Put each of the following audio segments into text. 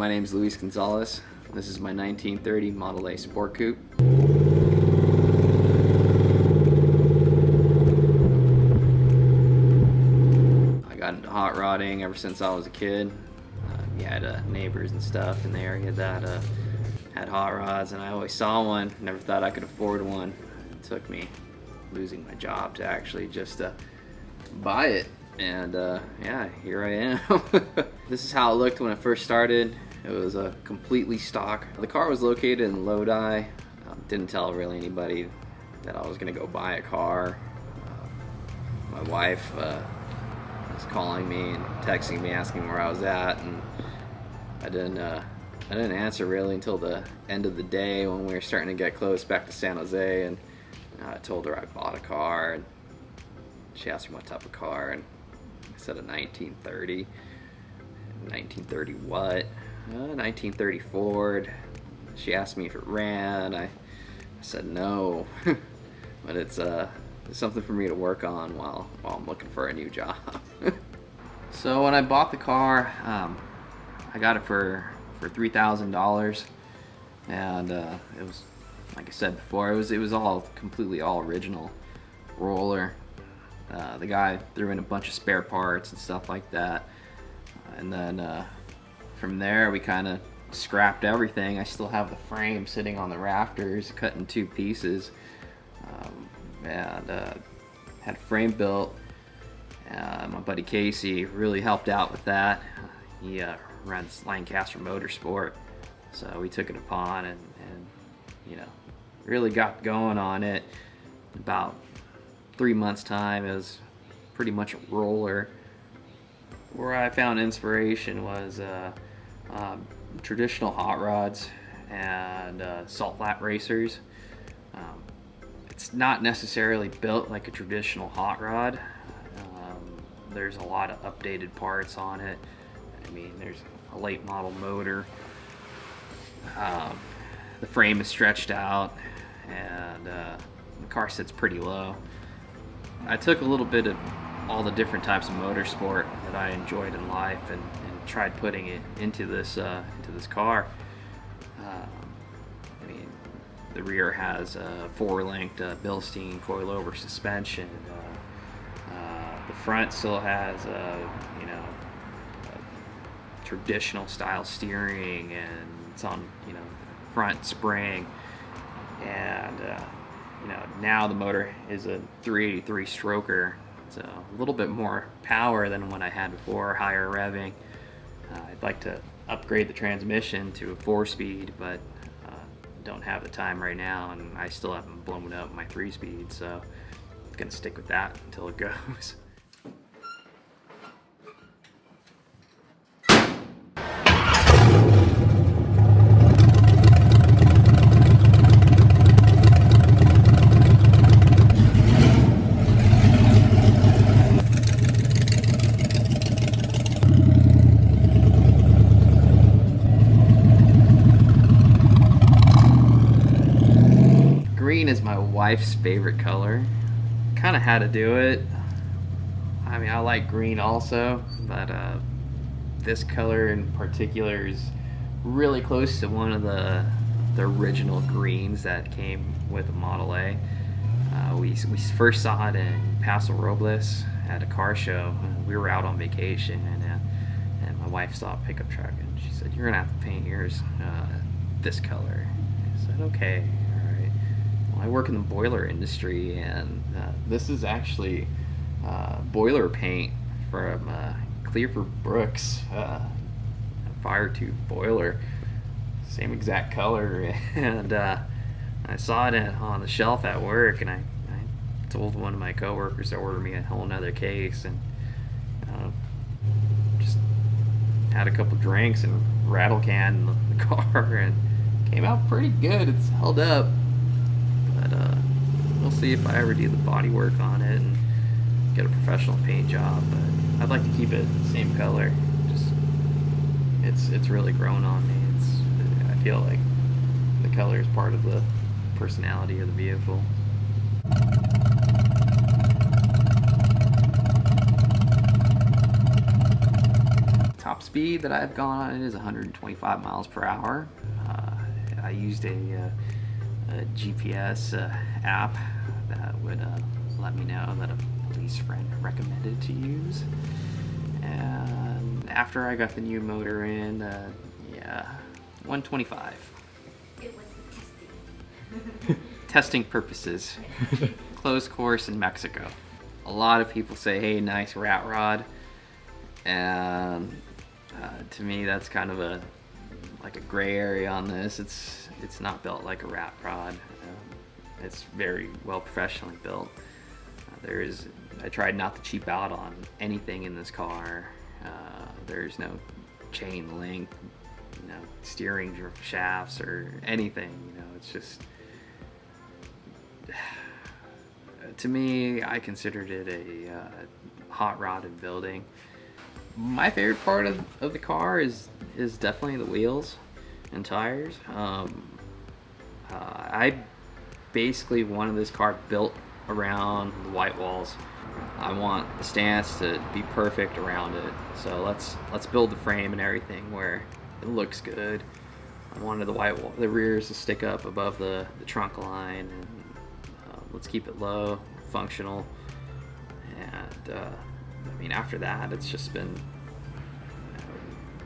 My name is Gonzales. This is my 1930 Model A Sport Coupe. I got into hot rodding ever since I was a kid. We had neighbors and stuff in the area that had hot rods, and I always saw one. Never thought I could afford one. It took me losing my job to actually just buy it. And yeah, here I am. This is how it looked when it first started. It was completely stock. The car was located in Lodi. Didn't tell really anybody that I was gonna go buy a car. My wife was calling me and texting me asking where I was at, and I didn't answer really until the end of the day when we were starting to get close back to San Jose, and I told her I bought a car, and she asked me what type of car, and I said a 1930. 1930 what? 1930 Ford. She asked me if it ran. I said no, but it's something for me to work on while I'm looking for a new job. So when I bought the car, I got it for $3,000, and it was, like I said before, it was all completely all original roller. The guy threw in a bunch of spare parts and stuff like that, and then from there we kind of scrapped everything. I still have the frame sitting on the rafters, cut in two pieces, and had a frame built. My buddy Casey really helped out with that. He runs Lancaster Motorsport, so we took it upon and you know, really got going on it. About 3 months time, it was pretty much a roller. Where I found inspiration was traditional hot rods and salt flat racers. It's not necessarily built like a traditional hot rod. There's a lot of updated parts on it. I mean, there's a late model motor. The frame is stretched out, and the car sits pretty low. I took a little bit of all the different types of motorsport that I enjoyed in life and tried putting it into this car. I mean, the rear has a 4-linked Bilstein coilover suspension. The front still has you know, a traditional style steering, and it's on, you know, front spring. And you know, now the motor is a 383 stroker. It's a little bit more power than what I had before, higher revving. I'd like to upgrade the transmission to a 4-speed, but don't have the time right now, and I still haven't blown up my 3-speed, so I'm gonna stick with that until it goes. Green is my wife's favorite color. Kind of had to do it. I mean, I like green also, but this color in particular is really close to one of the original greens that came with the Model A. We first saw it in Paso Robles at a car show. We were out on vacation, and my wife saw a pickup truck, and she said, "You're gonna have to paint yours this color." I said, "Okay." I work in the boiler industry, and this is actually boiler paint from Clearford Brooks, fire tube boiler, same exact color. And I saw it on the shelf at work, and I told one of my coworkers to order me a whole nother case, and just had a couple drinks and rattle canned the car, and came out pretty good. It's held up. But we'll see if I ever do the body work on it and get a professional paint job. But I'd like to keep it the same color. Just it's really grown on me. I feel like the color is part of the personality of the vehicle. Top speed speed that I've gone on it is 125 miles per hour. I used a GPS app that would let me know that a police friend recommended to use. And after I got the new motor in, yeah, 125. It was for testing. Testing purposes. Closed course in Mexico. A lot of people say, hey, nice rat rod. And to me, that's kind of a gray area on this. It's not built like a rat rod. It's very well professionally built. I tried not to cheap out on anything in this car. There's no chain link, steering shafts or anything. It's just, to me, I considered it a hot rod in building. My favorite part of the car is definitely the wheels and tires. I basically wanted this car built around the white walls. I want the stance to be perfect around it. So let's build the frame and everything where it looks good. I wanted the rears to stick up above the trunk line, and let's keep it low, functional. And I mean, after that, it's just been,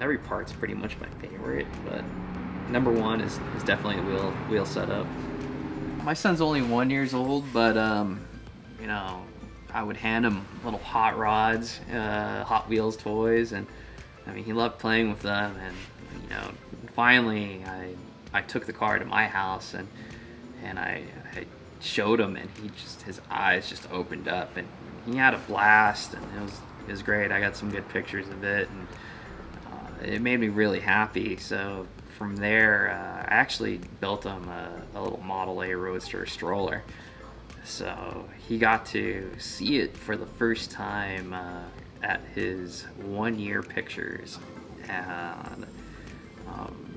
every part's pretty much my favorite, but number one is definitely the wheel setup. My son's only 1 year old, but I would hand him little hot rods, Hot Wheels toys, and I mean, he loved playing with them. And finally I took the car to my house and I showed him, and his eyes just opened up, and he had a blast, and it was great. I got some good pictures of it, and it made me really happy. So from there, I actually built him a little Model A Roadster stroller. So he got to see it for the first time at his 1 year pictures, and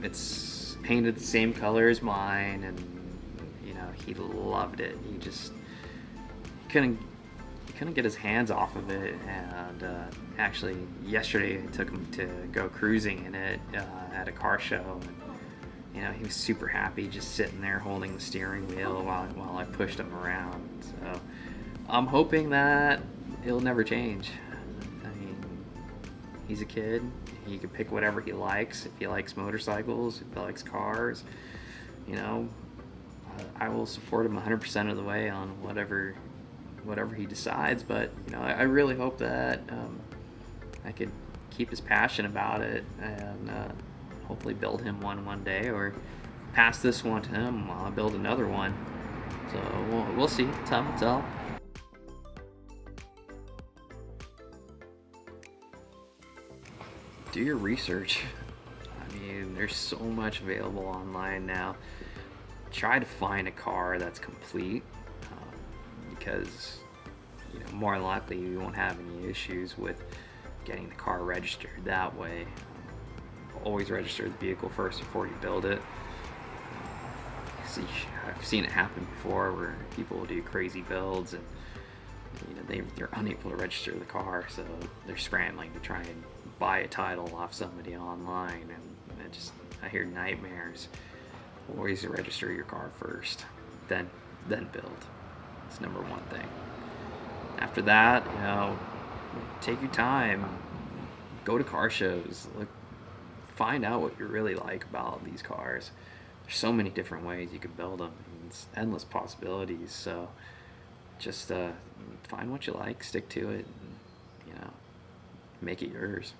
it's painted the same color as mine, and he loved it. He couldn't get his hands off of it. And actually yesterday I took him to go cruising in it at a car show, and he was super happy just sitting there holding the steering wheel while I pushed him around. So I'm hoping that it'll never change. I mean, he's a kid. He can pick whatever he likes. If he likes motorcycles, if he likes cars, I will support him 100% of the way on whatever he decides. But I really hope that I could keep his passion about it, and hopefully build him one day, or pass this one to him while I build another one. So we'll see. Time will tell. Do your research. I mean, there's so much available online now. Try to find a car that's complete, because more than likely you won't have any issues with getting the car registered that way. Always register the vehicle first before you build it. See, I've seen it happen before where people will do crazy builds, and they're unable to register the car, so they're scrambling to try and buy a title off somebody online, and I hear nightmares. Always register your car first, then build. It's number one thing. After that, take your time, go to car shows, find out what you really like about these cars. There's so many different ways you could build them. It's endless possibilities. So just find what you like, stick to it, and make it yours.